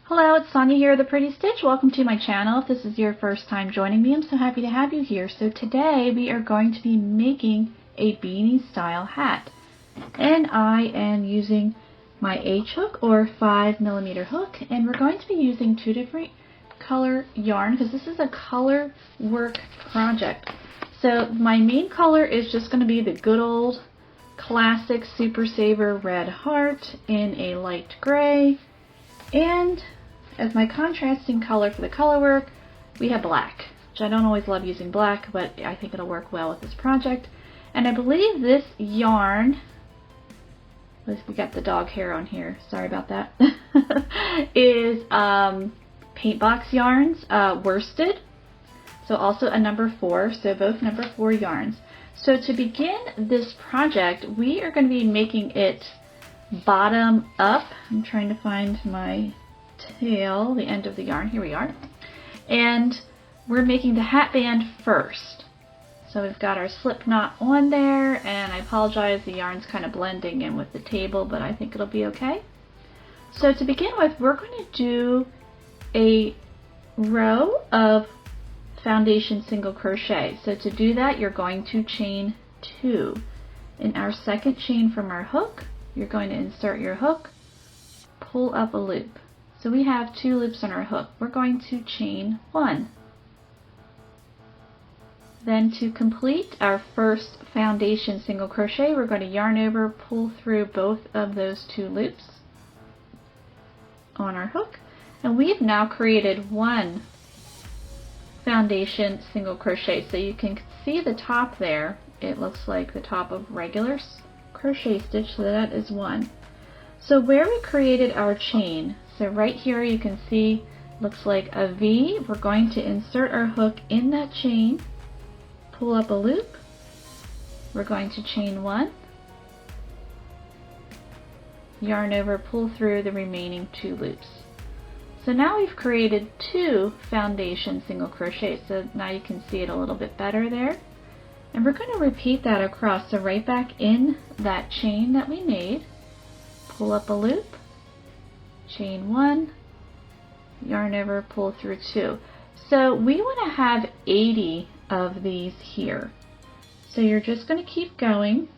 Hello, it's Sonia here, The Pretty Stitch. Welcome to my channel. If this is your first time joining me, I'm so happy to have you here. So today we are going to be making a beanie style hat. And I am using my H hook or 5mm hook, and we're going to be using two different color yarn because this is a color work project. So my main color is just going to be the good old classic Super Saver Red Heart in a light gray. And as my contrasting color for the color work, we have black, which I don't always love using black, but I think it'll work well with this project. And I believe this yarn, we got the dog hair on here, sorry about that, is paint box yarns, worsted, so also a number 4, so both number 4 yarns. So to begin this project, we are going to be making it bottom up. I'm trying to find my tail, the end of the yarn. Here we are. And we're making the hat band first. So we've got our slip knot on there, and I apologize, the yarn's kind of blending in with the table, but I think it'll be okay. So to begin with, we're going to do a row of foundation single crochet. So to do that, you're going to chain 2. In our second chain from our hook, you're going to insert your hook, pull up a loop. So we have 2 loops on our hook. We're going to chain 1. Then to complete our first foundation single crochet, we're going to yarn over, pull through both of those 2 loops on our hook. And we've now created 1 foundation single crochet. So you can see the top there. It looks like the top of regular crochet stitch, so that is 1. So where we created our chain, so right here you can see looks like a V. We're going to insert our hook in that chain, pull up a loop. We're going to chain 1, yarn over, pull through the remaining 2 loops. So now we've created 2 foundation single crochets. So now you can see it a little bit better there. And we're going to repeat that across. So right back in that chain that we made, pull up a loop, chain 1, yarn over, pull through 2. So we want to have 80 of these here. So you're just going to keep going,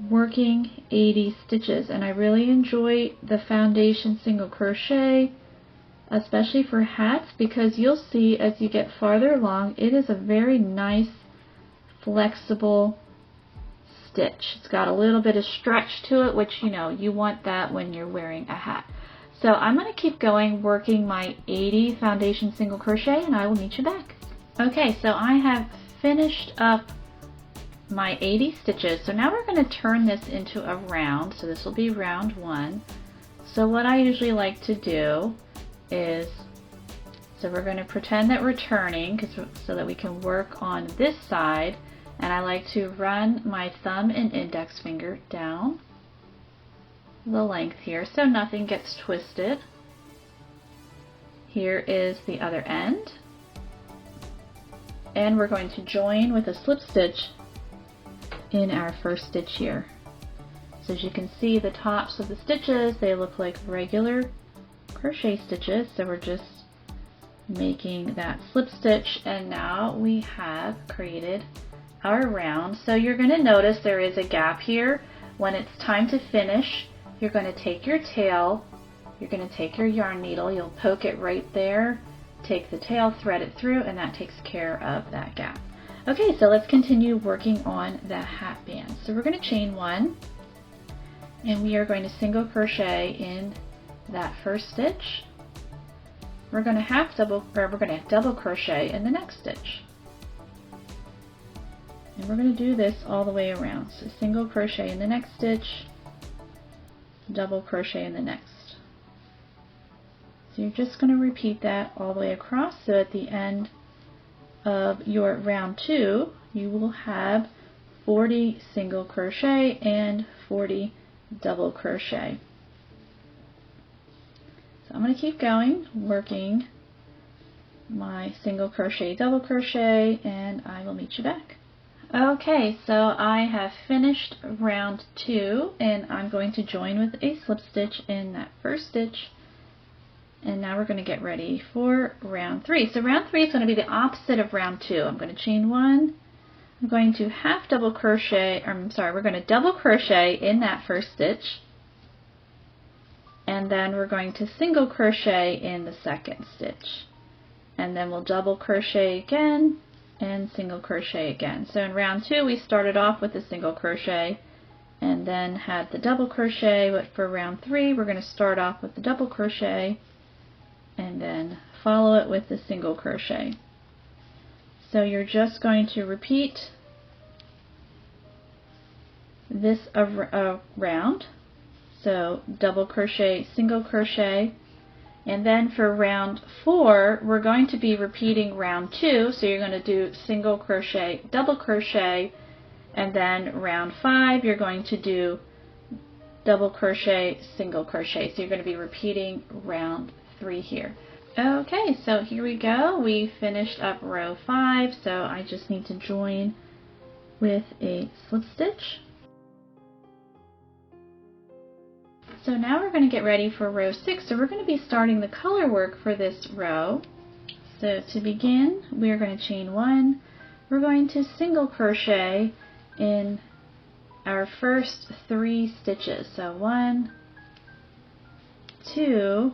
working 80 stitches. And I really enjoy the foundation single crochet, especially for hats, because you'll see as you get farther along, it is a very nice flexible stitch. It's got a little bit of stretch to it, which you want that when you're wearing a hat. So I'm going to keep going, working my 80 foundation single crochet, and I will meet you back. Okay, so I have finished up my 80 stitches. So now we're going to turn this into a round. So this will be round 1. So what I usually like to do is, so we're going to pretend that we're turning so that we can work on this side. And I like to run my thumb and index finger down the length here so nothing gets twisted. Here is the other end. And we're going to join with a slip stitch in our first stitch here. So as you can see, the tops of the stitches, they look like regular crochet stitches. So we're just making that slip stitch, and now we have created our round. So you're going to notice there is a gap here. When it's time to finish, you're going to take your tail, you're going to take your yarn needle, you'll poke it right there, take the tail, thread it through, and that takes care of that gap. Okay, so let's continue working on the hat band. So we're going to chain 1, and we are going to single crochet in that first stitch. We're going to double crochet in the next stitch. And we're going to do this all the way around. So single crochet in the next stitch, double crochet in the next. So you're just going to repeat that all the way across. So at the end of your round 2, you will have 40 single crochet and 40 double crochet. So I'm going to keep going, working my single crochet, double crochet, and I will meet you back. Okay, so I have finished round 2, and I'm going to join with a slip stitch in that first stitch And now we're going to get ready for round 3. So round 3 is going to be the opposite of round 2. I'm going to chain 1. I'm going to half double crochet, we're going to double crochet in that first stitch. And then we're going to single crochet in the second stitch. And then we'll double crochet again and single crochet again. So in round 2 we started off with a single crochet and then had the double crochet, but for round 3 we're going to start off with the double crochet and then follow it with the single crochet. So you're just going to repeat this around. So double crochet, single crochet, and then for round 4 we're going to be repeating round 2. So you're going to do single crochet, double crochet, and then round 5 you're going to do double crochet, single crochet. So you're going to be repeating round 3 here. Okay, so here we go. We finished up row 5, so I just need to join with a slip stitch. So now we're going to get ready for row 6. So we're going to be starting the color work for this row. So to begin, we're going to chain 1. We're going to single crochet in our first 3 stitches. So 1, 2,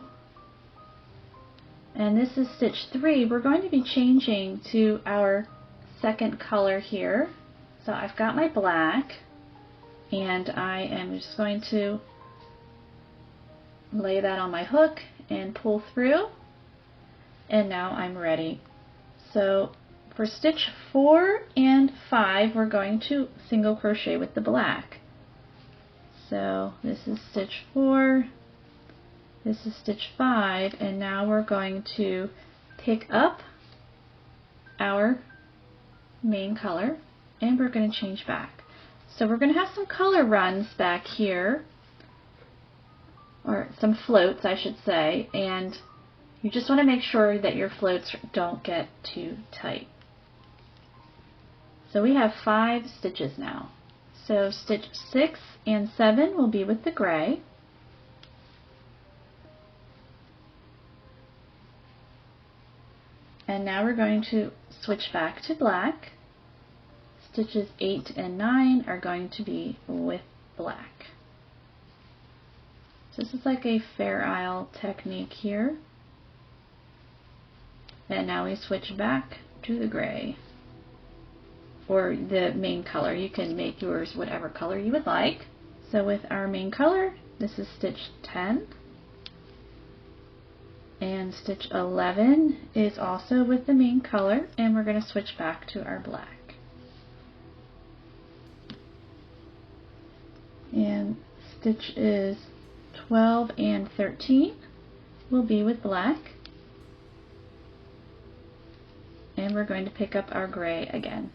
and this is stitch 3. We're going to be changing to our second color here. So I've got my black, and I am just going to lay that on my hook and pull through, and now I'm ready. So for stitch 4 and 5 we're going to single crochet with the black. So this is stitch 4, this is stitch 5, and now we're going to pick up our main color and we're going to change back. So we're going to have some color runs back here, or some floats I should say, and you just want to make sure that your floats don't get too tight. So we have 5 stitches now. So stitch 6 and 7 will be with the gray. And now we're going to switch back to black. Stitches 8 and 9 are going to be with black. This is like a Fair Isle technique here. And now we switch back to the gray, or the main color. You can make yours whatever color you would like. So with our main color, this is stitch 10. And stitch 11 is also with the main color, and we're going to switch back to our black. And stitches 12 and 13 will be with black, and we're going to pick up our gray again.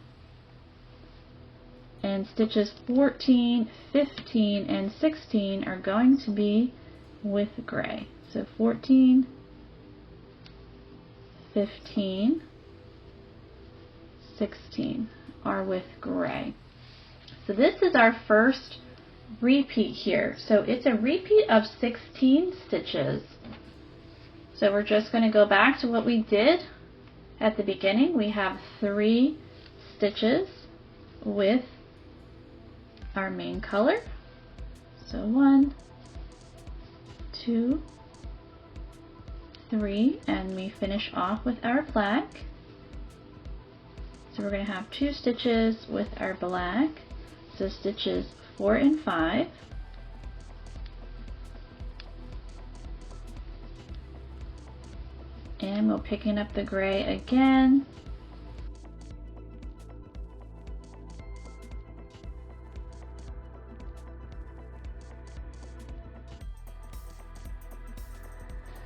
And stitches 14, 15, and 16 are going to be with gray. So 14, 15, 16 are with gray. So this is our first repeat here. So it's a repeat of 16 stitches. So we're just going to go back to what we did at the beginning. We have 3 stitches with our main color. So 1, 2, 3, and we finish off with our black. So we're going to have 2 stitches with our black. So stitches 4 and 5. And we're picking up the gray again.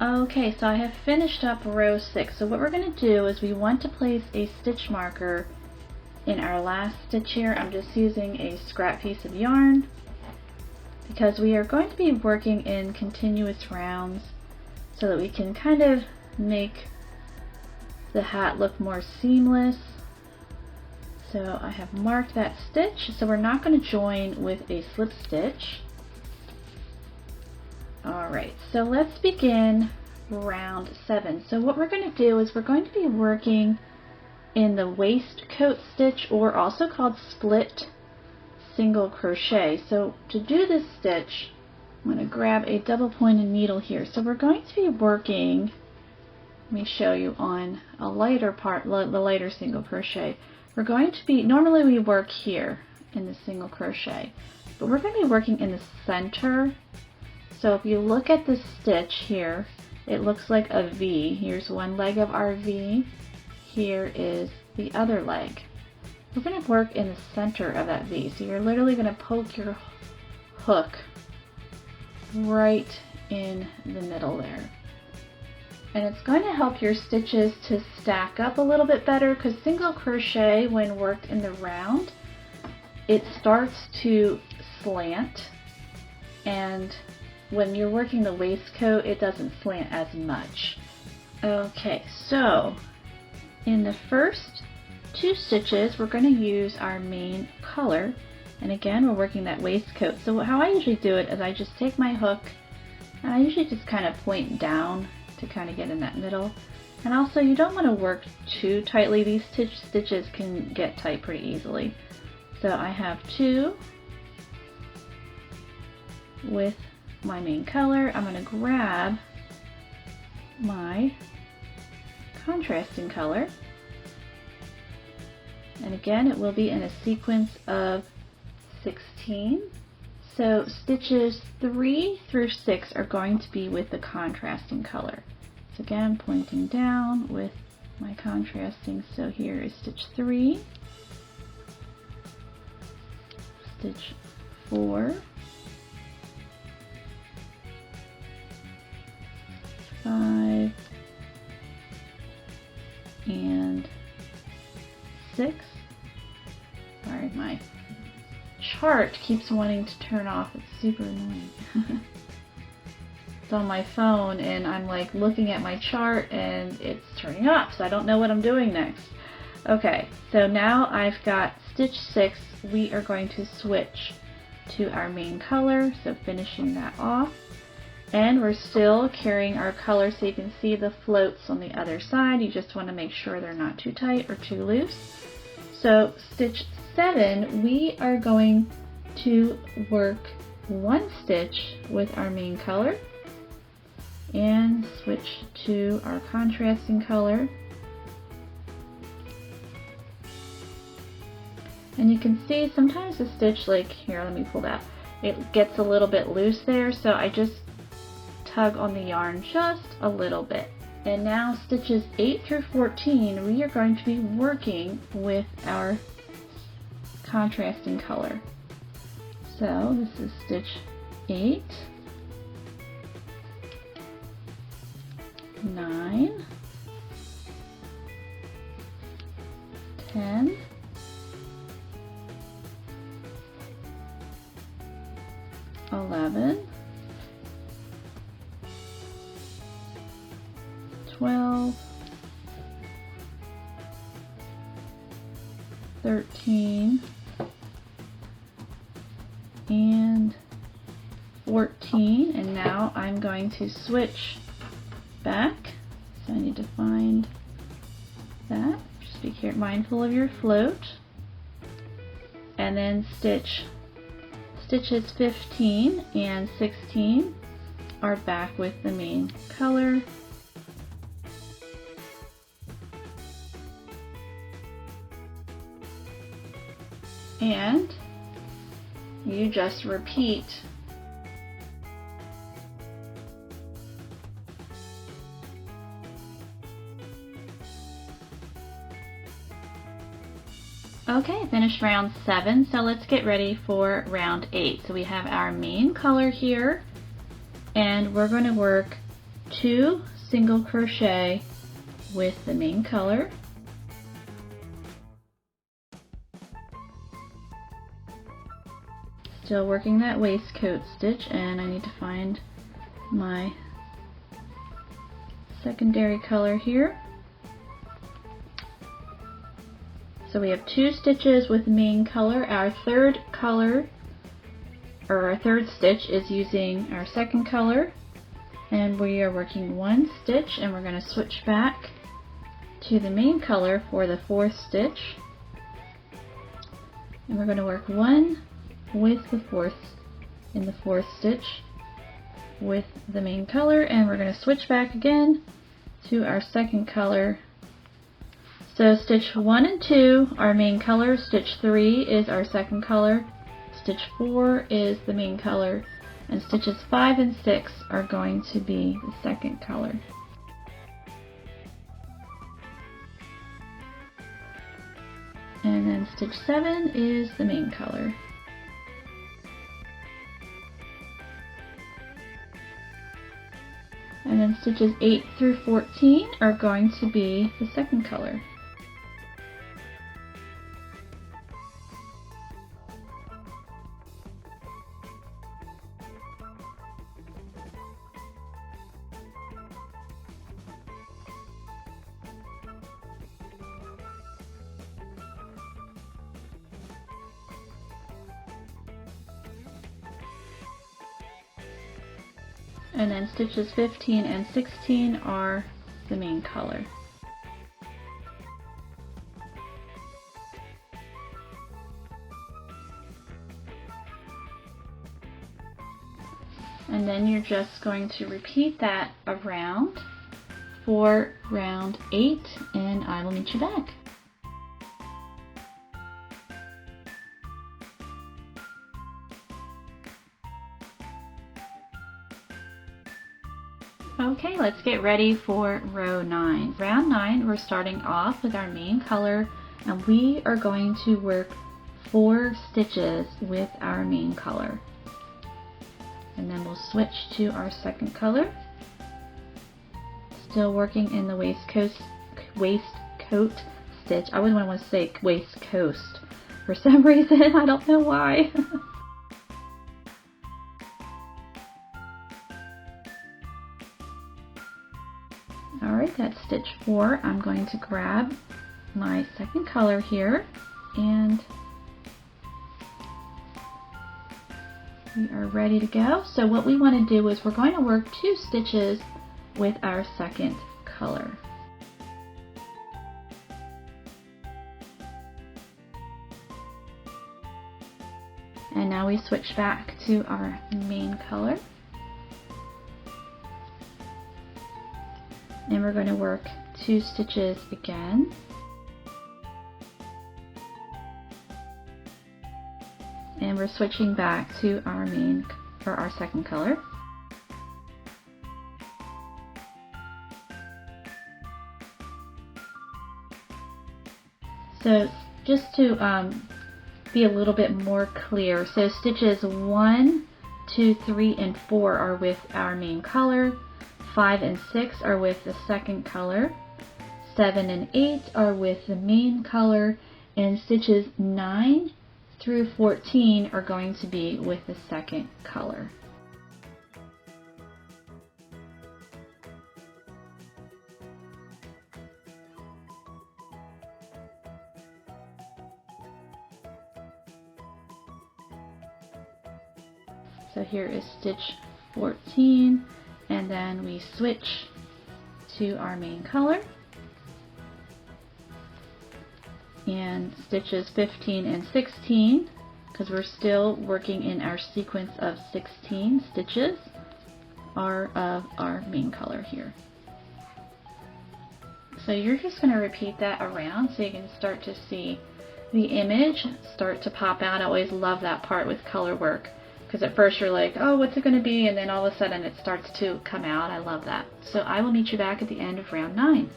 Okay, so I have finished up row 6. So what we're going to do is we want to place a stitch marker in our last stitch here. I'm just using a scrap piece of yarn because we are going to be working in continuous rounds so that we can kind of make the hat look more seamless. So I have marked that stitch, so we're not going to join with a slip stitch. Alright, so let's begin round 7. So what we're going to do is we're going to be working in the waistcoat stitch, or also called split single crochet. So to do this stitch, I'm going to grab a double pointed needle here. So we're going to be working, let me show you on a lighter part, the lighter single crochet. We're going to be, normally we work here in the single crochet, but we're going to be working in the center. So if you look at the stitch here, it looks like a V. Here's one leg of our V. Here is the other leg. We're going to work in the center of that V. So you're literally going to poke your hook right in the middle there. And it's going to help your stitches to stack up a little bit better, because single crochet, when worked in the round, it starts to slant, and when you're working the waistcoat, it doesn't slant as much. Okay, so in the first 2 stitches, we're going to use our main color, and again, we're working that waistcoat. So how I usually do it is I just take my hook, and I usually just kind of point down to kind of get in that middle. And also, you don't want to work too tightly. These stitches can get tight pretty easily. So I have 2 with my main color. I'm going to grab my contrasting color, and again, it will be in a sequence of 16. So stitches 3 through 6 are going to be with the contrasting color. So again, pointing down with my contrasting. So here is stitch 3, stitch 4, 5, and 6. Sorry, my chart keeps wanting to turn off. It's super annoying. It's on my phone and I'm like looking at my chart and it's turning off, so I don't know what I'm doing next. Okay, so now I've got stitch 6. We are going to switch to our main color, so finishing that off. And we're still carrying our color, so you can see the floats on the other side. You just want to make sure they're not too tight or too loose. So stitch 7, we are going to work 1 stitch with our main color and switch to our contrasting color. And you can see sometimes the stitch, like here, let me pull that, it gets a little bit loose there, so I just tug on the yarn just a little bit. And now stitches 8 through 14, we are going to be working with our contrasting color. So this is stitch 8, 9, 10, 11, 12, 13, and 14, and now I'm going to switch back. So I need to find that. Just be mindful of your float. And then stitches 15 and 16 are back with the main color. And you just repeat Okay, finished round 7, so let's get ready for round 8. So we have our main color here, and we're going to work 2 single crochet with the main color. Still working that waistcoat stitch, and I need to find my secondary color here. So we have 2 stitches with main color. Our third color, or our third stitch, is using our second color. And we are working one stitch, and we're going to switch back to the main color for the fourth stitch. And we're going to work one with the fourth in the fourth stitch with the main color, and we're going to switch back again to our second color. So stitch 1 and 2 are main color, stitch 3 is our second color, stitch 4 is the main color, and stitches 5 and 6 are going to be the second color. And then stitch 7 is the main color. And then stitches 8 through 14 are going to be the second color. And then stitches 15 and 16 are the main color. And then you're just going to repeat that around for round 8, and I will meet you back. Okay, let's get ready for row 9. Round 9, we're starting off with our main color, and we are going to work 4 stitches with our main color. And then we'll switch to our second color. Still working in the waistcoat stitch. I wouldn't want to say waistcoat for some reason. I don't know why. Alright, that's stitch 4. I'm going to grab my second color here, and we are ready to go. So what we want to do is we're going to work 2 stitches with our second color. And now we switch back to our main color. And we're going to work 2 stitches again. And we're switching back to our our second color. So just to be a little bit more clear, so stitches 1, 2, 3, and 4 are with our main color. 5 and 6 are with the second color, 7 and 8 are with the main color, and stitches 9 through 14 are going to be with the second color. So here is stitch 14. And then we switch to our main color, and stitches 15 and 16, because we're still working in our sequence of 16 stitches, are of our main color here. So you're just going to repeat that around so you can start to see the image start to pop out. I always love that part with color work, because at first you're like, oh, what's it going to be? And then all of a sudden it starts to come out. I love that. So I will meet you back at the end of round 9.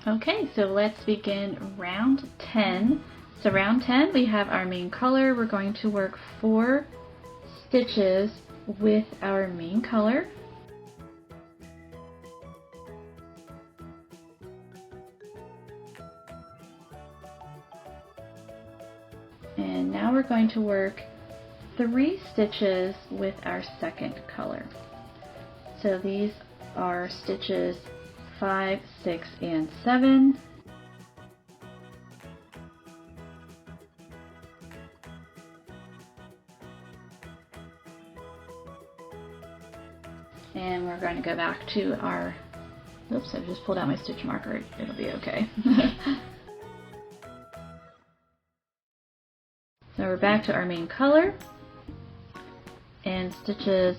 Okay, so let's begin round 10. So round 10, we have our main color. We're going to work 4 stitches with our main color. And now we're going to work 3 stitches with our second color. So these are stitches 5, 6, and 7. we're going to go back to our, oops, I've just pulled out my stitch marker. It'll be okay. So we're back to our main color, and stitches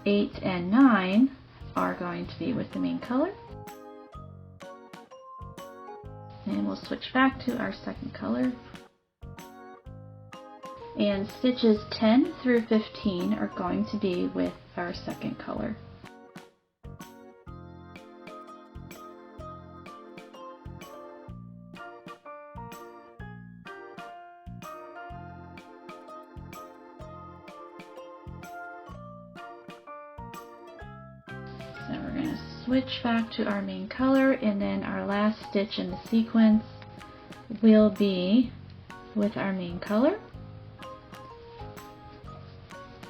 8 and 9 are going to be with the main color. And we'll switch back to our second color. And stitches 10 through 15 are going to be with our second color. So we're going to switch back to our main color, and then our last stitch in the sequence will be with our main color.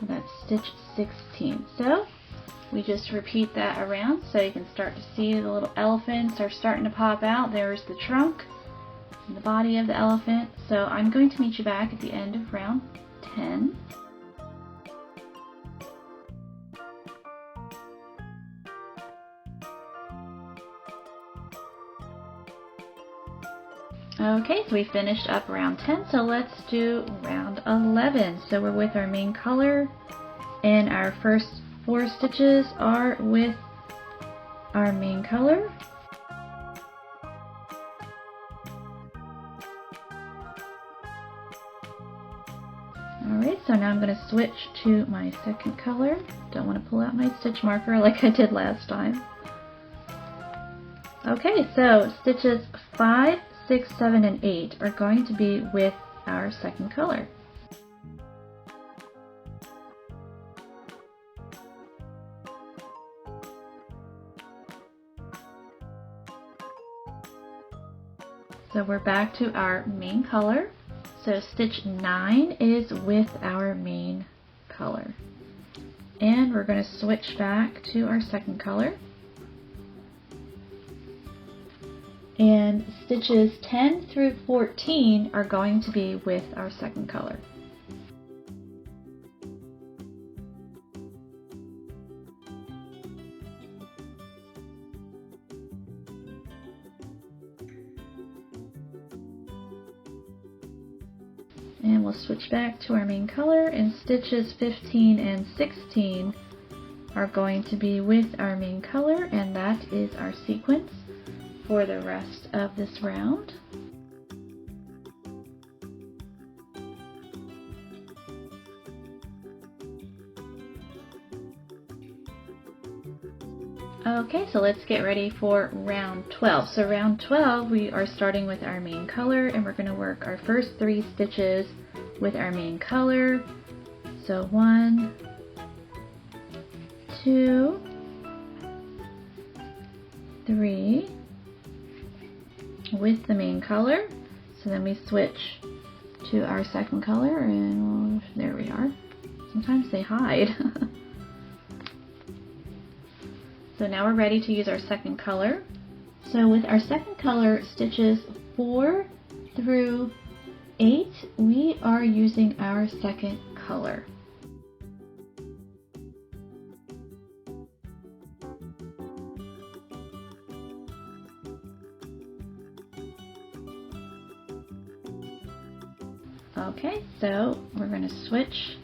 That's stitch 16. So we just repeat that around so you can start to see the little elephants are starting to pop out. There's the trunk and the body of the elephant. So I'm going to meet you back at the end of round 10. Okay, so we finished up round 10, so let's do round 11. So we're with our main color, and our first 4 stitches are with our main color. Alright, so now I'm going to switch to my second color. Don't want to pull out my stitch marker like I did last time. Okay, so stitches 5, 6, 7, and 8 are going to be with our second color. So we're back to our main color. So stitch 9 is with our main color. And we're going to switch back to our second color. And stitches 10 through 14 are going to be with our second color. And we'll switch back to our main color, and stitches 15 and 16 are going to be with our main color, and that is our sequence for the rest of this round. Okay, so let's get ready for round 12. So round 12, we are starting with our main color, and we're going to work our first 3 stitches with our main color. So 1, 2, 3 with the main color. So then we switch to our second color, and there we are. Sometimes they hide. So now we're ready to use our second color. So with our second color, stitches 4 through 8, we are using our second color. Okay, so we're going to switch.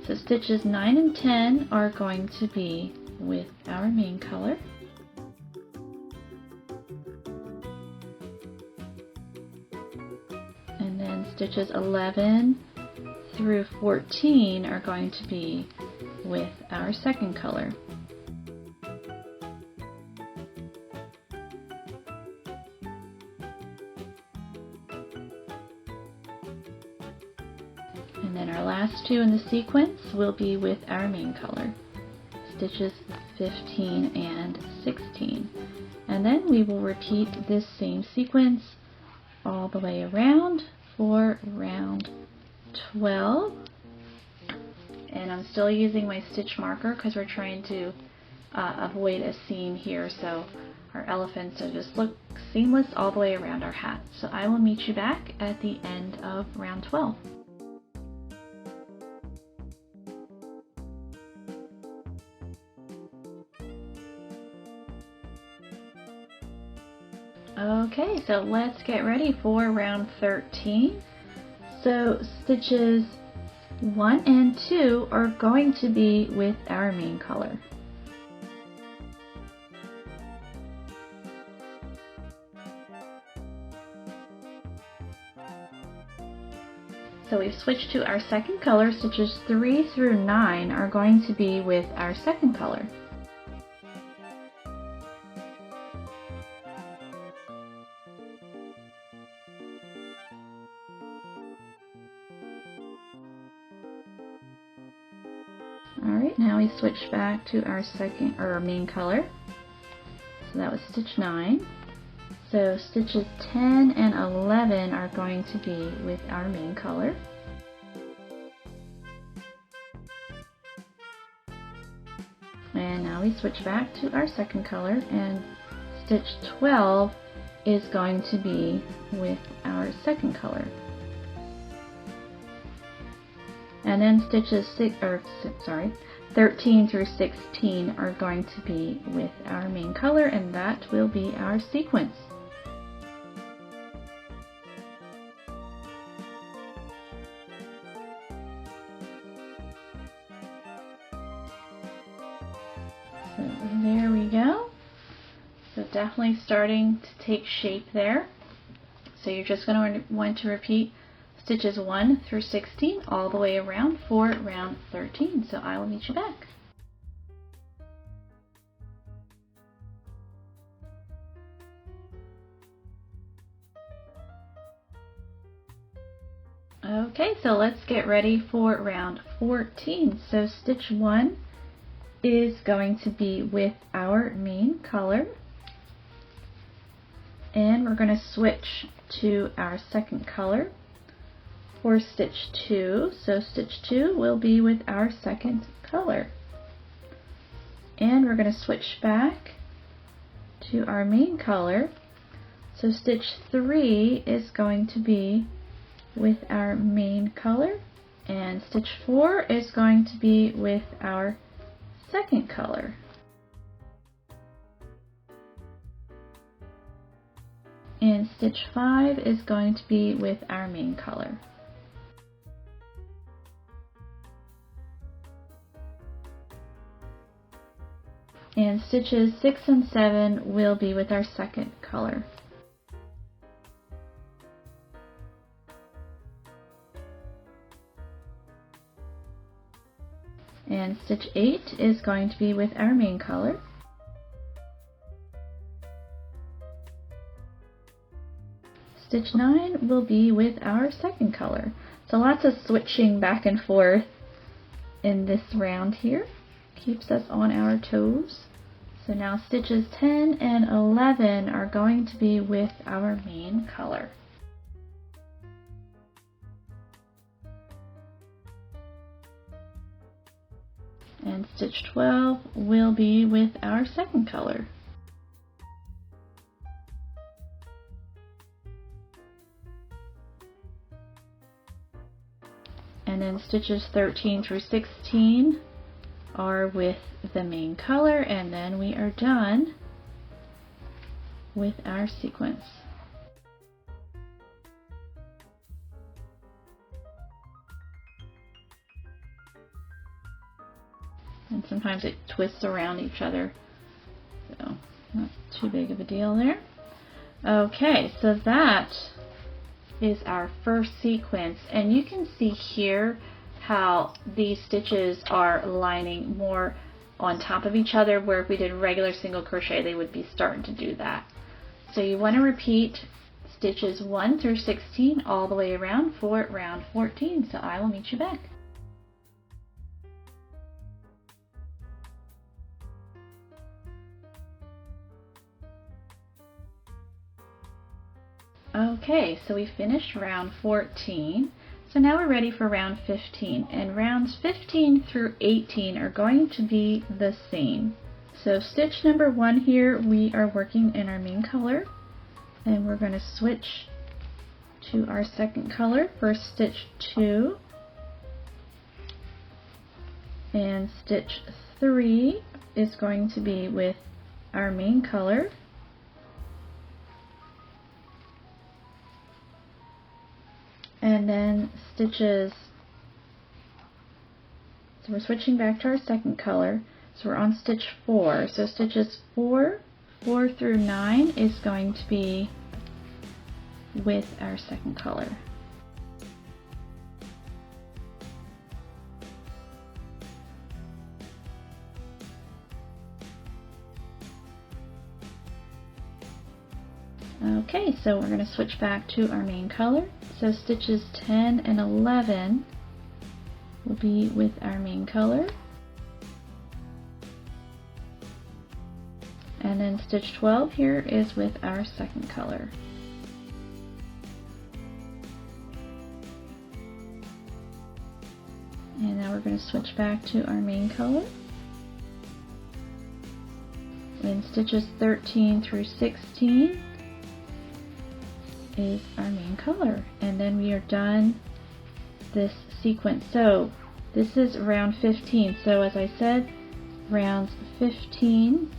So stitches 9 and 10 are going to be with our main color. And then stitches 11 through 14 are going to be with our second color. And then our last 2 in the sequence will be with our main color. Stitches 15 and 16. And then we will repeat this same sequence all the way around for round 12. And I'm still using my stitch marker because we're trying to avoid a seam here, so our elephants will just look seamless all the way around our hat. So I will meet you back at the end of round 12. Okay, so let's get ready for round 13. So stitches 1 and 2 are going to be with our main color. So we've switched to our second color. Stitches 3 through 9 are going to be with our second color. Alright, now we switch back to our main color. So that was stitch 9. So stitches 10 and 11 are going to be with our main color. And now we switch back to our second color, and stitch 12 is going to be with our second color. And then stitches 13 through 16 are going to be with our main color, and that will be our sequence. So there we go. So definitely starting to take shape there. So you're just going to want to repeat stitches 1 through 16 all the way around for round 13. So I will meet you back. Okay, so let's get ready for round 14. So stitch 1 is going to be with our main color, and we're going to switch to our second color for stitch 2. So stitch 2 will be with our second color, and we're going to switch back to our main color. So stitch 3 is going to be with our main color, and stitch 4 is going to be with our second color. And stitch 5 is going to be with our main color. And stitches 6 and 7 will be with our second color. And stitch 8 is going to be with our main color. Stitch 9 will be with our second color. So lots of switching back and forth in this round here. Keeps us on our toes. So now stitches 10 and 11 are going to be with our main color. And stitch 12 will be with our second color. And then stitches 13 through 16 are with the main color, and then we are done with our sequence. And sometimes it twists around each other, so not too big of a deal there. Okay, so that is our first sequence, and you can see here how these stitches are lining more on top of each other, where if we did regular single crochet they would be starting to do that. So you want to repeat stitches 1 through 16 all the way around for round 14. So I will meet you back. Okay, so we finished round 14. So now we're ready for round 15, and rounds 15 through 18 are going to be the same. So stitch number 1 here, we are working in our main color, and we're going to switch to our second color for stitch 2, and stitch 3 is going to be with our main color, and then stitches, so we're switching back to our second color, so we're on stitch 4, so stitches 4 through 9 is going to be with our second color. Okay, so we're going to switch back to our main color. So stitches 10 and 11 will be with our main color. And then stitch 12 here is with our second color. And now we're going to switch back to our main color. And stitches 13 through 16 is our main color, and then we are done this sequence. So this is round 15, so as I said, rounds 15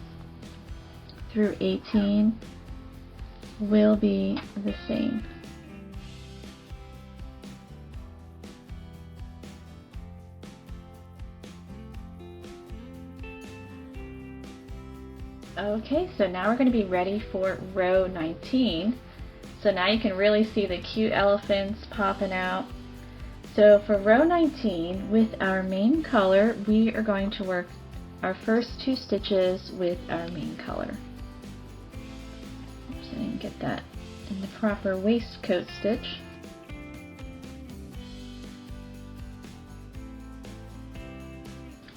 through 18 will be the same. Okay, so now we're going to be ready for row 19. So now you can really see the cute elephants popping out. So for row 19, with our main color, we are going to work our first 2 stitches with our main color. So you can get that in the proper waistcoat stitch.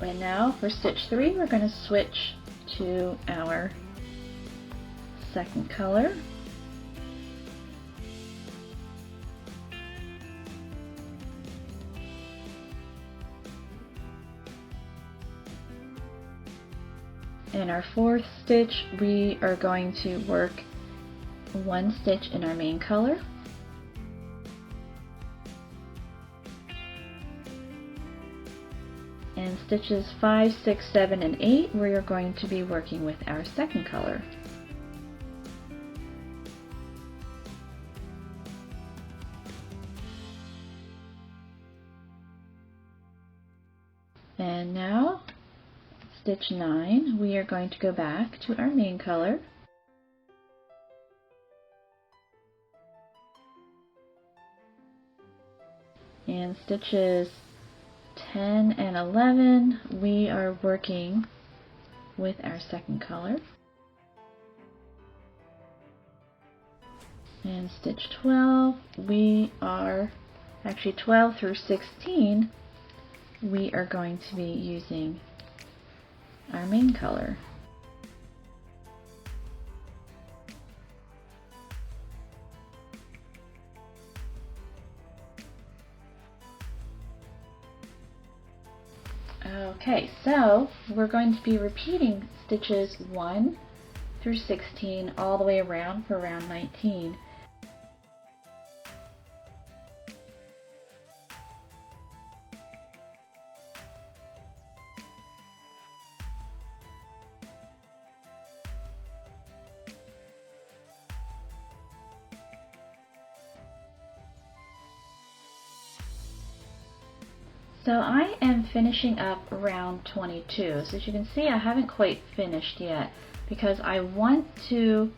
And now for stitch 3, we're going to switch to our second color. In our 4th stitch, we are going to work 1 stitch in our main color. And stitches 5, 6, 7, and 8, we are going to be working with our second color. And now, stitch 9, we are going to go back to our main color. And stitches 10 and 11, we are working with our second color. And stitch 12, we are, actually 12 through 16, we are going to be using our main color. Okay, so we're going to be repeating stitches 1 through 16 all the way around for round 19. So I am finishing up round 22. So as you can see, I haven't quite finished yet because I want to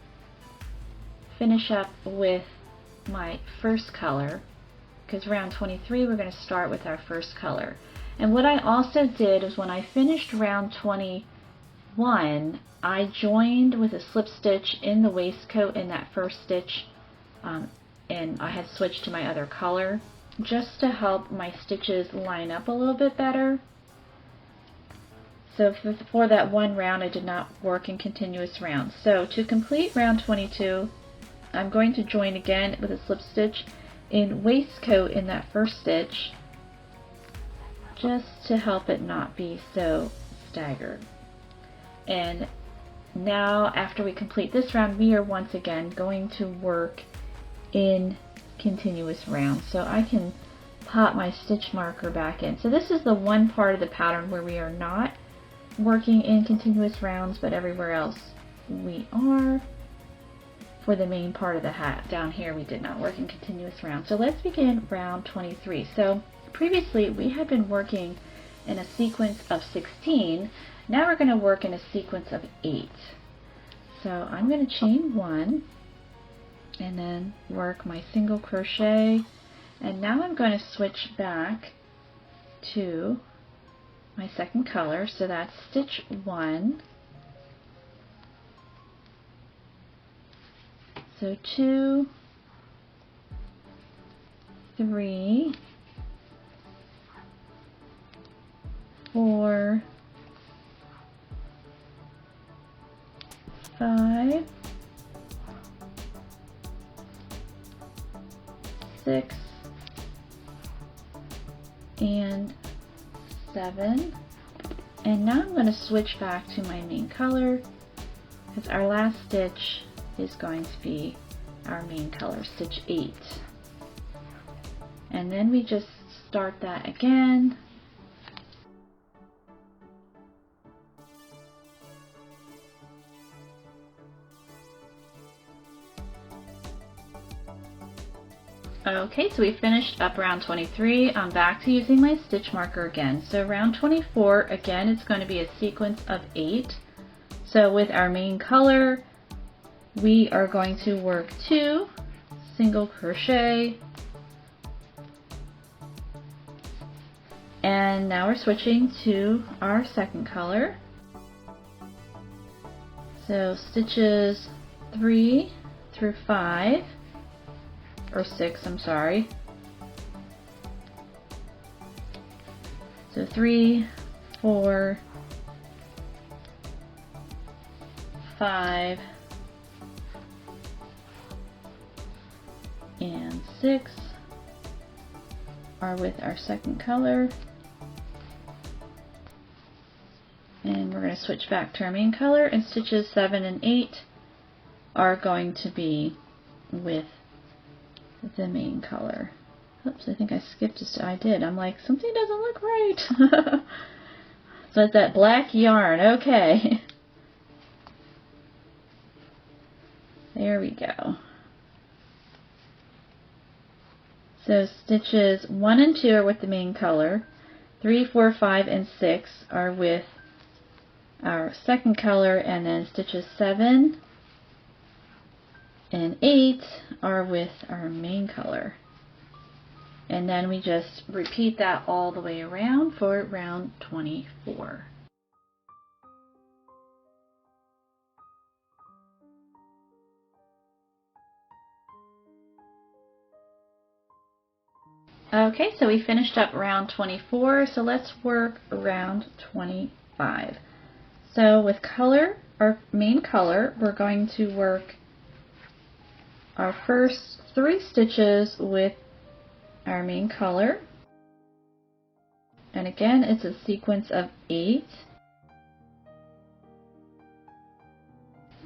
finish up with my first color, because round 23 we're going to start with our first color. And what I also did is when I finished round 21, I joined with a slip stitch in the waistcoat in that first stitch, and I had switched to my other color, just to help my stitches line up a little bit better. So for that one round I did not work in continuous rounds. So to complete round 22, I'm going to join again with a slip stitch in waistcoat in that first stitch, just to help it not be so staggered. And now after we complete this round, we are once again going to work in continuous rounds. So I can pop my stitch marker back in. So this is the one part of the pattern where we are not working in continuous rounds, but everywhere else we are. for the main part of the hat. Down here we did not work in continuous rounds. So let's begin round 23. So previously we had been working in a sequence of 16. Now we're going to work in a sequence of 8. So I'm going to chain 1 and then work my single crochet, and now I'm going to switch back to my second color. So that's stitch 1, so 2, 3, 4, 5, 6, and 7. And now I'm going to switch back to my main color because our last stitch is going to be our main color, stitch 8. And then we just start that again. Okay, so we finished up round 23. I'm back to using my stitch marker again. So round 24, again, it's going to be a sequence of 8. So with our main color, we are going to work 2 single crochet, and now we're switching to our second color. So stitches 3 through 5, or 6, I'm sorry. So 3, 4, 5, and 6 are with our second color. And we're going to switch back to our main color, and stitches 7 and 8 are going to be with the main color. Oops, I think I skipped a step. I did. I'm like, something doesn't look right. So it's that black yarn. Okay. There we go. So stitches 1 and 2 are with the main color. 3, 4, 5, and 6 are with our second color, and then stitches 7 and 8 are with our main color. And then we just repeat that all the way around for round 24. Okay, so we finished up round 24, so let's work round 25. So with color, our main color, we're going to work our first 3 stitches with our main color, and again it's a sequence of 8.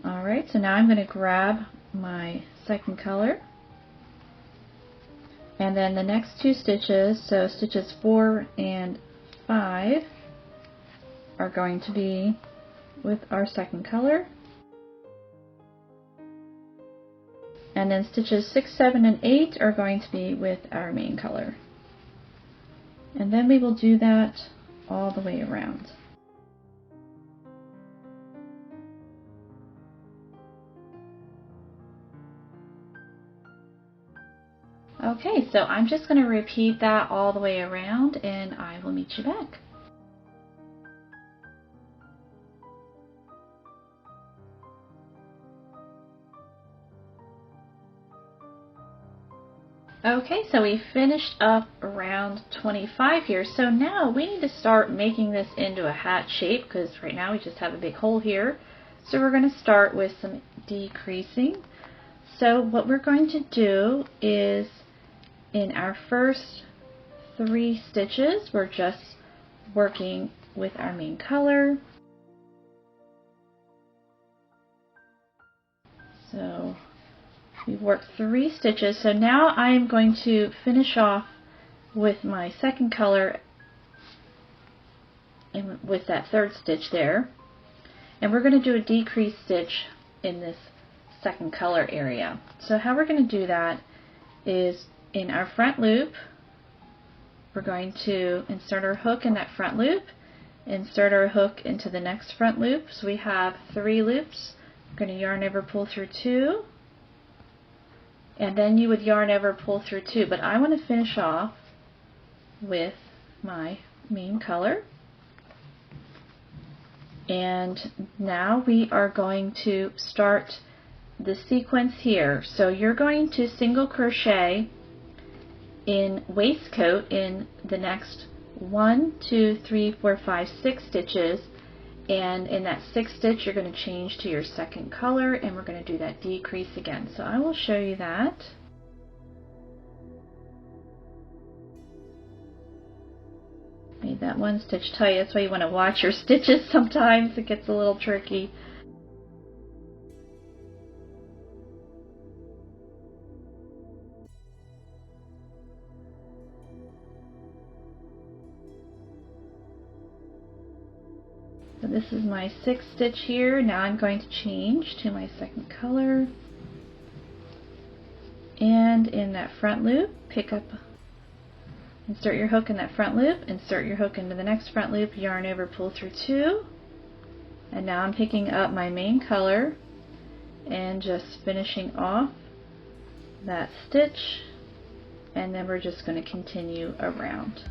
Alright, so now I'm going to grab my second color, and then the next 2 stitches, so stitches 4 and 5 are going to be with our second color. And then stitches 6, 7, and 8 are going to be with our main color. And then we will do that all the way around. Okay, so I'm just going to repeat that all the way around, and I will meet you back. Okay, so we finished up round 25 here. So now we need to start making this into a hat shape, because right now we just have a big hole here. So we're going to start with some decreasing. So what we're going to do is, in our first 3 stitches, we're just working with our main color. So we've worked 3 stitches, so now I'm going to finish off with my second color and with that 3rd stitch there, and we're going to do a decrease stitch in this second color area. So how we're going to do that is in our front loop, we're going to insert our hook in that front loop, insert our hook into the next front loop. So we have 3 loops. We're going to yarn over, pull through 2, and then you would yarn over, pull through 2. But I want to finish off with my main color. And now we are going to start the sequence here. So you're going to single crochet in waistcoat in the next 1, 2, 3, 4, 5, 6 stitches, and in that 6th stitch you're going to change to your second color, and we're going to do that decrease again. So I will show you that. Made that 1 stitch tight. That's why you want to watch your stitches sometimes. It gets a little tricky. So this is my 6th stitch here. Now I'm going to change to my second color. And in that front loop, pick up, insert your hook in that front loop, insert your hook into the next front loop, yarn over, pull through 2. And now I'm picking up my main color and just finishing off that stitch. And then we're just going to continue around.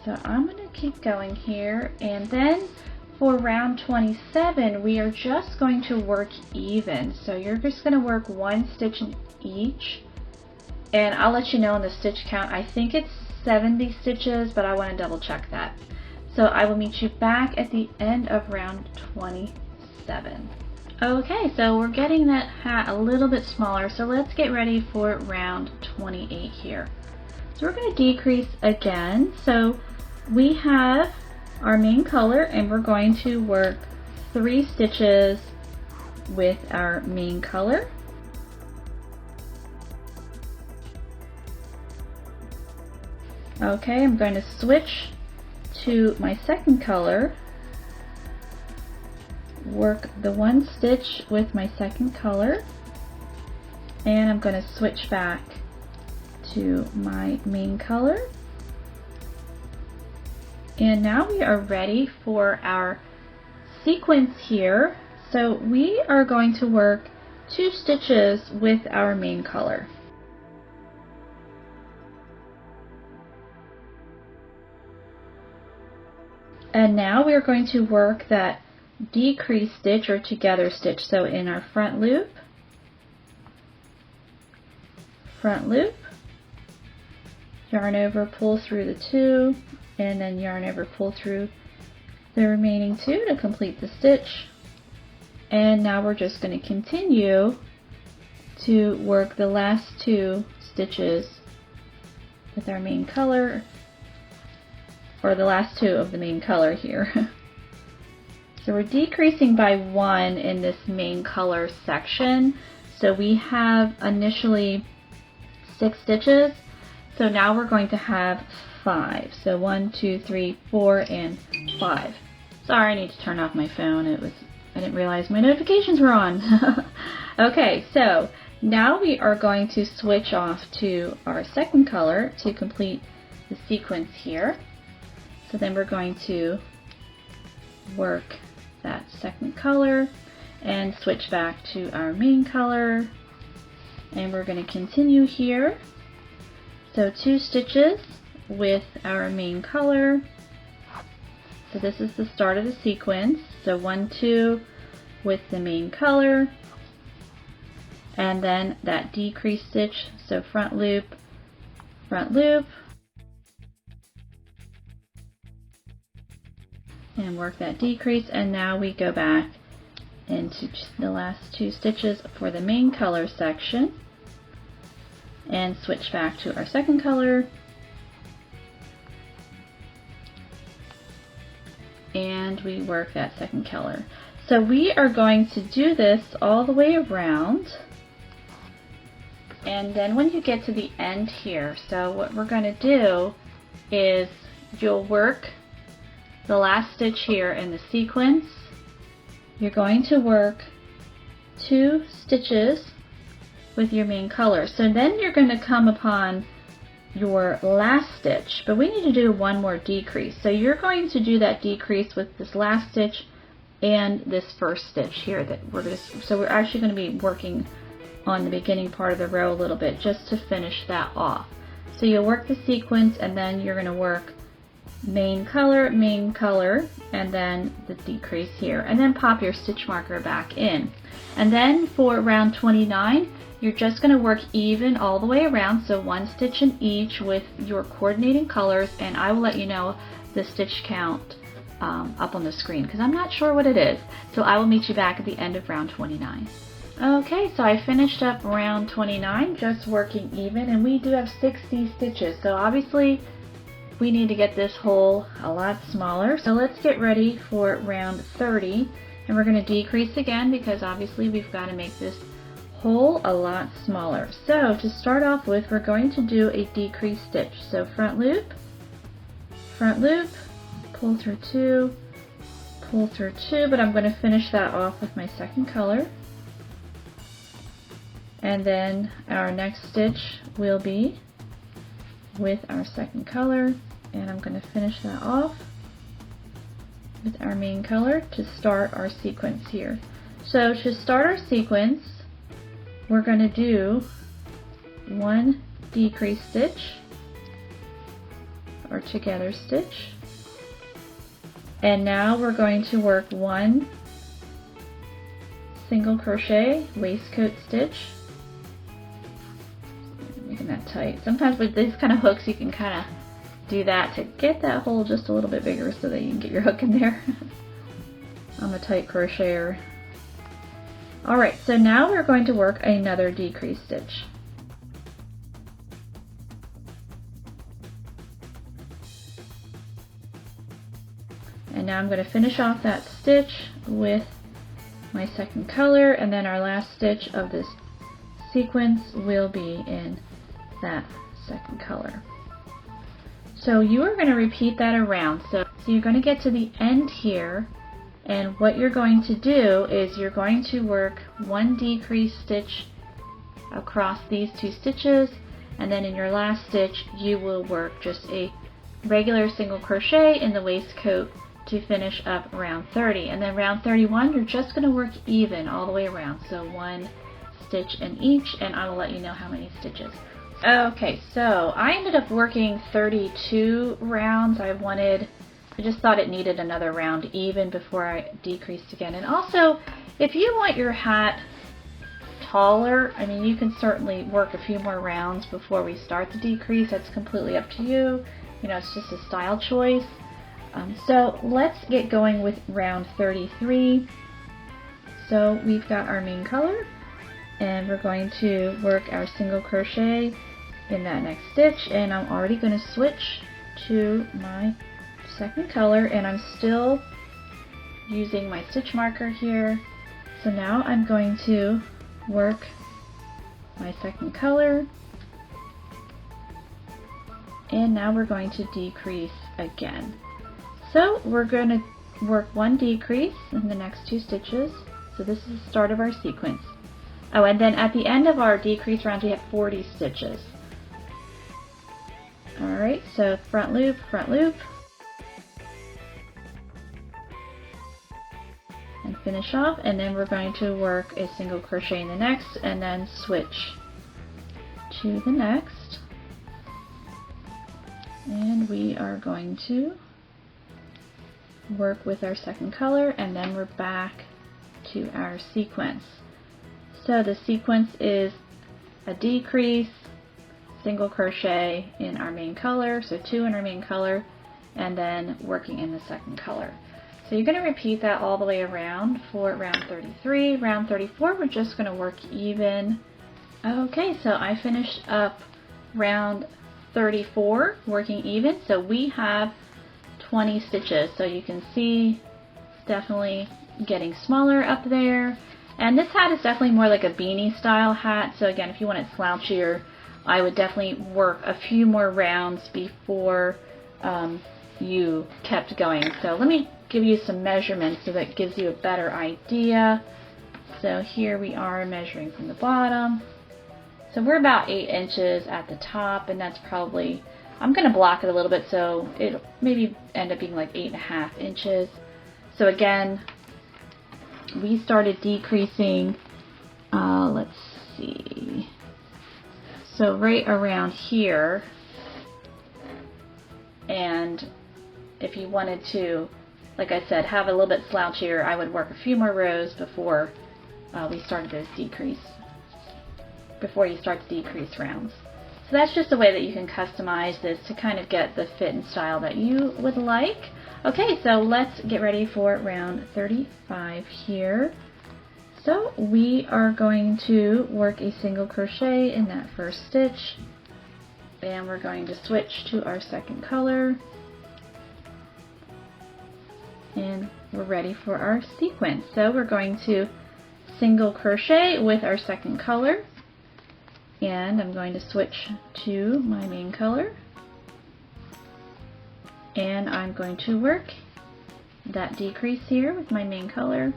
So I'm going to keep going here, and then for round 27 we are just going to work even. So you're just going to work 1 stitch in each, and I'll let you know on the stitch count. I think it's 70 stitches, but I want to double check that. So I will meet you back at the end of round 27. Okay, so we're getting that hat a little bit smaller, so let's get ready for round 28 here. So we're going to decrease again. So we have our main color, and we're going to work 3 stitches with our main color. Okay, I'm going to switch to my second color, work the 1 stitch with my second color, and I'm going to switch back to my main color. And now we are ready for our sequence here. So we are going to work 2 stitches with our main color. And now we are going to work that decrease stitch or together stitch. So in our front loop, yarn over, pull through the 2, and then yarn over, pull through the remaining 2 to complete the stitch. And now we're just going to continue to work the last 2 stitches with our main color, or the last 2 of the main color here. So we're decreasing by 1 in this main color section. So we have initially 6 stitches, so now we're going to have 5. So 1, 2, 3, 4, and 5. Sorry, I need to turn off my phone. I didn't realize my notifications were on. Okay, so now we are going to switch off to our second color to complete the sequence here. So then we're going to work that second color and switch back to our main color, and we're going to continue here. So 2 stitches with our main color. So this is the start of the sequence. So 1, 2 with the main color, and then that decrease stitch. So front loop, and work that decrease, and now we go back into the last 2 stitches for the main color section and switch back to our second color, and we work that second color. So we are going to do this all the way around, and then when you get to the end here, so what we're going to do is you'll work the last stitch here in the sequence, you're going to work 2 stitches with your main color. So then you're going to come upon your last stitch, but we need to do one more decrease. So you're going to do that decrease with this last stitch and this first stitch here that so we're actually going to be working on the beginning part of the row a little bit just to finish that off. So you'll work the sequence and then you're going to work main color, and then the decrease here, and then pop your stitch marker back in. And then for round 29, you're just going to work even all the way around, so 1 stitch in each with your coordinating colors, and I will let you know the stitch count up on the screen because I'm not sure what it is. So I will meet you back at the end of round 29. Okay, so I finished up round 29 just working even, and we do have 60 stitches, so obviously we need to get this hole a lot smaller. So let's get ready for round 30, and we're going to decrease again because obviously we've got to make this hole a lot smaller. So to start off with, we're going to do a decrease stitch. So front loop, pull through 2, pull through 2, but I'm going to finish that off with my second color. And then our next stitch will be with our second color, and I'm going to finish that off with our main color to start our sequence here. So to start our sequence, we're going to do 1 decrease stitch or together stitch, and now we're going to work 1 single crochet waistcoat stitch, making that tight. Sometimes with these kind of hooks you can kind of do that to get that hole just a little bit bigger so that you can get your hook in there. I'm a tight crocheter. Alright, so now we're going to work another decrease stitch. And now I'm going to finish off that stitch with my second color, and then our last stitch of this sequence will be in that second color. So you are going to repeat that around. So you're going to get to the end here, and what you're going to do is you're going to work 1 decrease stitch across these 2 stitches, and then in your last stitch you will work just a regular single crochet in the waistcoat to finish up round 30. And then round 31 you're just going to work even all the way around, so 1 stitch in each, and I will let you know how many stitches. Okay, so I ended up working 32 rounds. I just thought it needed another round even before I decreased again. And also, if you want your hat taller, I mean, you can certainly work a few more rounds before we start the decrease. That's completely up to you. You know, it's just a style choice. So let's get going with round 33. So we've got our main color, and we're going to work our single crochet in that next stitch, and I'm already going to switch to my second color, and I'm still using my stitch marker here. So now I'm going to work my second color, and now we're going to decrease again. So we're going to work 1 decrease in the next 2 stitches. So this is the start of our sequence. Oh, and then at the end of our decrease round we have 40 stitches. Alright, so front loop, and finish off, and then we're going to work a single crochet in the next, and then switch to the next. And we are going to work with our second color, and then we're back to our sequence. So the sequence is a decrease, single crochet in our main color, so 2 in our main color, and then working in the second color. So you're going to repeat that all the way around for round 33. Round 34, we're just going to work even. Okay, so I finished up round 34 working even, so we have 20 stitches. So you can see it's definitely getting smaller up there. And this hat is definitely more like a beanie style hat, so again, if you want it slouchier, I would definitely work a few more rounds before you kept going. So let me give you some measurements so that gives you a better idea. So here we are measuring from the bottom. So we're about 8 inches at the top, and that's probably, I'm going to block it a little bit so it'll maybe end up being like 8.5 inches. So again, we started decreasing, let's see, so right around here. And if you wanted to, like I said, have a little bit slouchier, I would work a few more rows before we started those decrease, before you start to decrease rounds. So that's just a way that you can customize this to kind of get the fit and style that you would like. Okay, so let's get ready for round 35 here. So we are going to work a single crochet in that first stitch, and we're going to switch to our second color, and we're ready for our sequence. So we're going to single crochet with our second color, and I'm going to switch to my main color, and I'm going to work that decrease here with my main color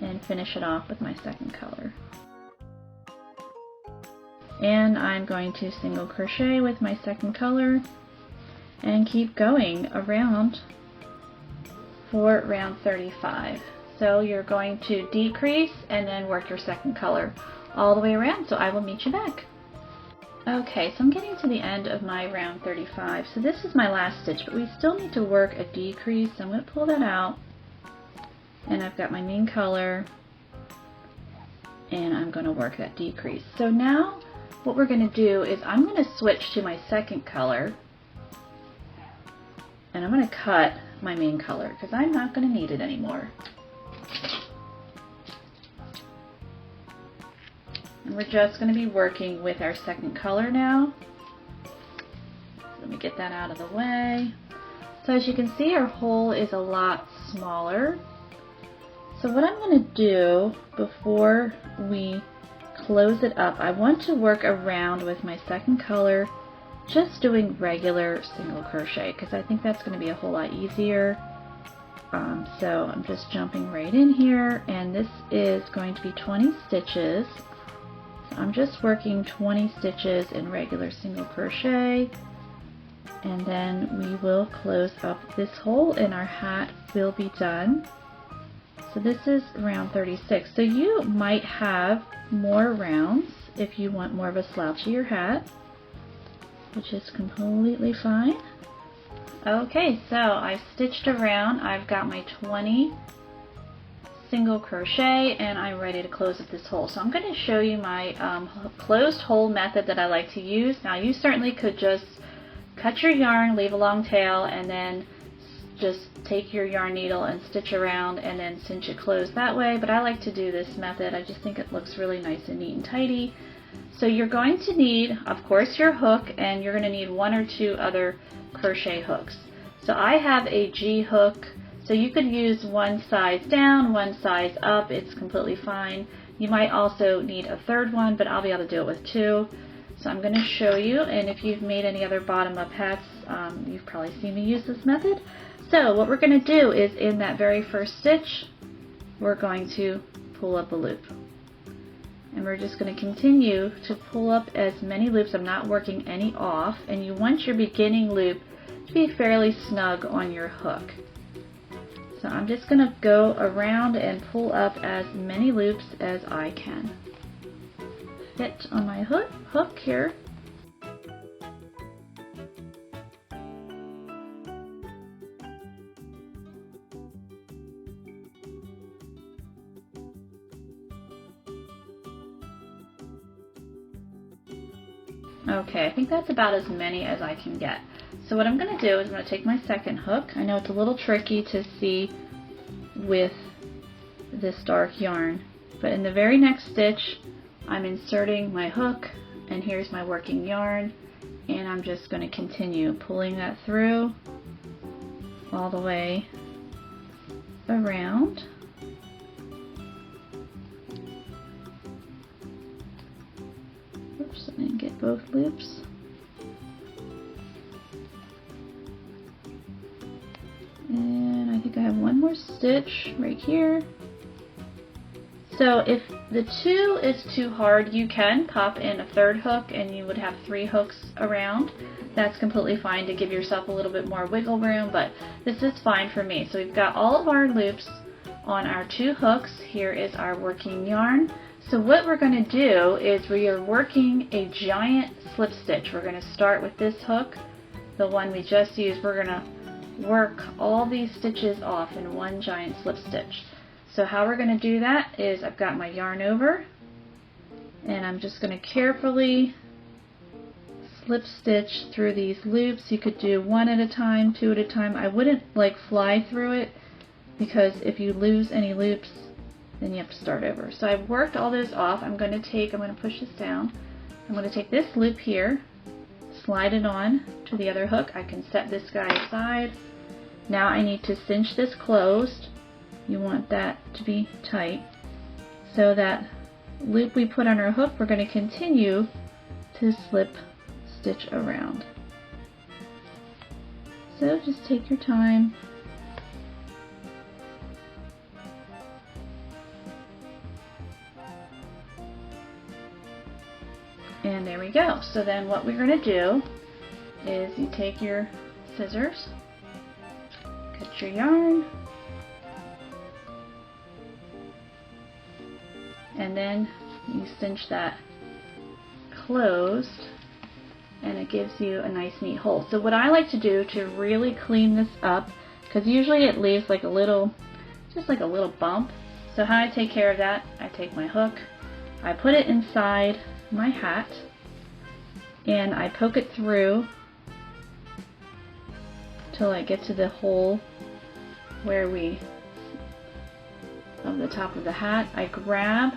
and finish it off with my second color. And I'm going to single crochet with my second color and keep going around for round 35. So you're going to decrease and then work your second color all the way around. So I will meet you back. Okay, so I'm getting to the end of my round 35. So this is my last stitch, but we still need to work a decrease. So I'm going to pull that out, and I've got my main color, and I'm going to work that decrease. So now what we're going to do is I'm going to switch to my second color, and I'm going to cut my main color because I'm not going to need it anymore. And we're just going to be working with our second color now. Let me get that out of the way. So as you can see, our hole is a lot smaller. So what I'm going to do before we close it up, I want to work around with my second color, just doing regular single crochet, because I think that's going to be a whole lot easier. So I'm just jumping right in here, and this is going to be 20 stitches. So I'm just working 20 stitches in regular single crochet, and then we will close up this hole and our hat will be done. So this is round 36. So you might have more rounds if you want more of a slouchier hat, which is completely fine. Okay, so I've stitched around. I've got my 20 single crochet, and I'm ready to close up this hole. So I'm going to show you my closed hole method that I like to use. Now you certainly could just cut your yarn, leave a long tail, and then just take your yarn needle and stitch around and then cinch it closed that way, but I like to do this method. I just think it looks really nice and neat and tidy. So you're going to need, of course, your hook, and you're going to need 1 or 2 other crochet hooks. So I have a G hook, so you could use one size down, one size up. It's completely fine. You might also need a third one, but I'll be able to do it with 2. So I'm going to show you, and if you've made any other bottom-up hats, you've probably seen me use this method. So what we're going to do is in that very first stitch, we're going to pull up a loop. And we're just going to continue to pull up as many loops. I'm not working any off, and you want your beginning loop to be fairly snug on your hook. So I'm just going to go around and pull up as many loops as I can fit on my hook here. Okay, I think that's about as many as I can get. So what I'm going to do is I'm going to take my second hook. I know it's a little tricky to see with this dark yarn, but in the very next stitch I'm inserting my hook, and here's my working yarn, and I'm just going to continue pulling that through all the way around. Oops, I didn't get both loops. think I have one more stitch right here. So if the 2 is too hard, you can pop in a 3rd hook and you would have 3 hooks around. That's completely fine to give yourself a little bit more wiggle room, but this is fine for me. So we've got all of our loops on our 2 hooks. Here is our working yarn. So what we're going to do is we are working a giant slip stitch. We're going to start with this hook, the one we just used. We're going to work all these stitches off in one giant slip stitch. So how we're going to do that is I've got my yarn over and I'm just going to carefully slip stitch through these loops. You could do 1 at a time, 2 at a time. I wouldn't like fly through it because if you lose any loops then you have to start over. So I've worked all those off. I'm going to push this down. I'm going to take this loop here, slide it on to the other hook. I can set this guy aside. Now I need to cinch this closed. You want that to be tight. So that loop we put on our hook, we're going to continue to slip stitch around. So just take your time. And there we go. So then what we're going to do is you take your scissors, cut your yarn, and then you cinch that closed and it gives you a nice neat hole. So what I like to do to really clean this up, because usually it leaves like a little, just like a little bump. So how I take care of that, I take my hook, I put it inside my hat and I poke it through till I get to the hole where of the top of the hat. I grab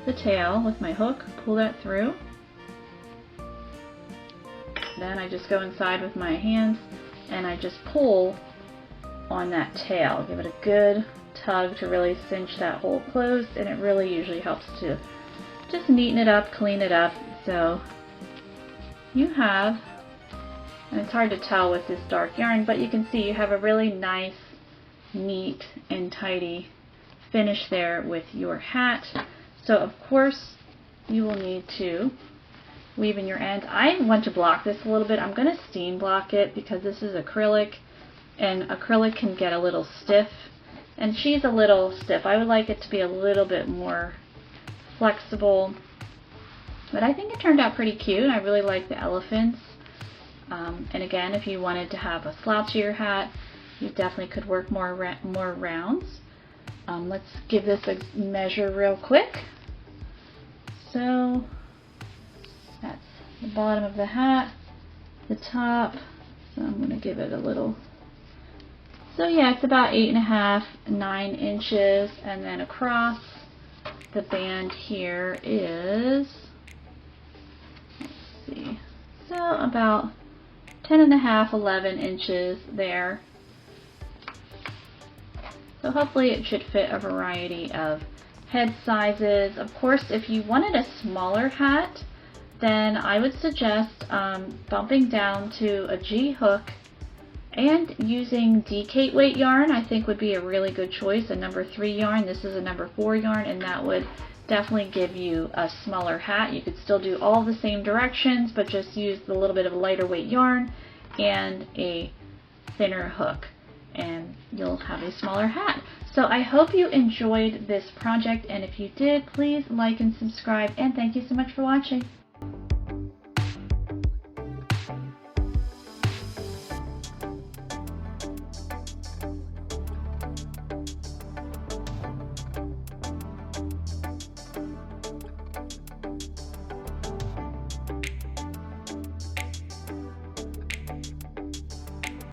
the tail with my hook, pull that through. Then I just go inside with my hands and I just pull on that tail. Give it a good tug to really cinch that hole closed, and it really usually helps to just neaten it up, clean it up. So you have, and it's hard to tell with this dark yarn, but you can see you have a really nice, neat and tidy finish there with your hat. So of course you will need to weave in your end. I want to block this a little bit. I'm going to steam block it because this is acrylic and acrylic can get a little stiff, and she's a little stiff. I would like it to be a little bit more flexible, but I think it turned out pretty cute. I really like the elephants. And again, if you wanted to have a slouchier hat, you definitely could work more rounds. Let's give this a measure real quick. So that's the bottom of the hat, the top. So I'm going to give it a little. So yeah, it's about 8.5, 9 inches, and then across the band here is, let's see, so about 10.5, 11 inches there. So hopefully it should fit a variety of head sizes. Of course, if you wanted a smaller hat, then I would suggest bumping down to a G hook and using decate weight yarn. I think would be a really good choice. A number 3 yarn. This is a number 4 yarn, and that would definitely give you a smaller hat. You could still do all the same directions, but just use the little bit of lighter weight yarn and a thinner hook, and you'll have a smaller hat. So I hope you enjoyed this project, and if you did, please like and subscribe, and thank you so much for watching.